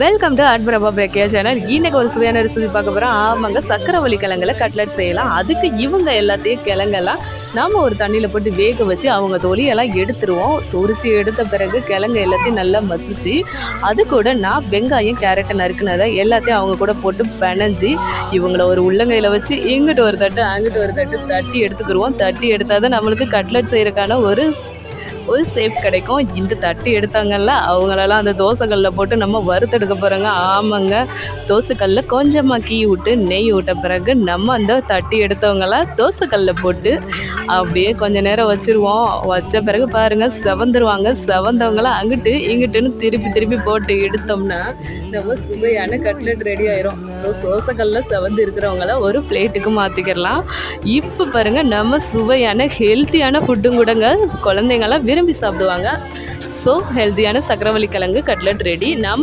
Welcome to அட்பிரபா பிரேக்கியா channel. இன்னைக்கு ஒரு சுவையான ரெசிபி பார்க்க போகிறோம். ஆமாங்க, சக்கரவள்ளி கிழங்குல கட்லெட் செய்யலாம். அதுக்கு இவங்க எல்லாத்தையும் கிழங்கெல்லாம் நம்ம ஒரு தண்ணியில் போட்டு வேக வச்சு அவங்க தொலியெல்லாம் எடுத்துருவோம். துரிச்சு எடுத்த பிறகு கிழங்கு எல்லாத்தையும் நல்லா மசிச்சு அது கூட நான் வெங்காயம் கேரட்டை நறுக்குனதை எல்லாத்தையும் அவங்க கூட போட்டு பிணைஞ்சி இவங்கள ஒரு உள்ளங்கையில் வச்சு இங்கிட்டு ஒரு தட்டு அங்கிட்டு ஒரு தட்டு தட்டி எடுத்துக்கிடுவோம். தட்டி எடுத்தால் தான் நம்மளுக்கு கட்லெட் செய்யறதுக்கான ஒரு சேஃப் கிடைக்கும். இந்த தட்டி எடுத்தாங்கல்ல அவங்களெல்லாம் அந்த தோசைக்கல்லில் போட்டு நம்ம வறுத்தெடுக்க போகிறோங்க. ஆமாங்க, தோசைக்கல்லில் கொஞ்சமாக கீ விட்டு நெய் விட்ட பிறகு நம்ம அந்த தட்டி எடுத்தவங்களாம் தோசைக்கல்லில் போட்டு அப்படியே கொஞ்சம் நேரம் வச்சுருவோம். வச்ச பிறகு பாருங்கள் செவந்துருவாங்க. செவந்தவங்களாம் அங்கிட்டு இங்கிட்டுன்னு திருப்பி திருப்பி போட்டு எடுத்தோம்னா நம்ம சுவையான கட்லெட் ரெடி ஆயிரும். தோசைக்கல்லில் செவந்து இருக்கிறவங்கள ஒரு பிளேட்டுக்கு மாற்றிக்கிடலாம். இப்போ பாருங்கள், நம்ம சுவையான ஹெல்த்தியான ஃபுட்டும் கூடங்க குழந்தைங்களாம் விரும்பி சாப்பிடுவாங்க. ஸோ ஹெல்த்தியான சக்கரவள்ளி கிழங்கு கட்லெட் ரெடி. நம்ம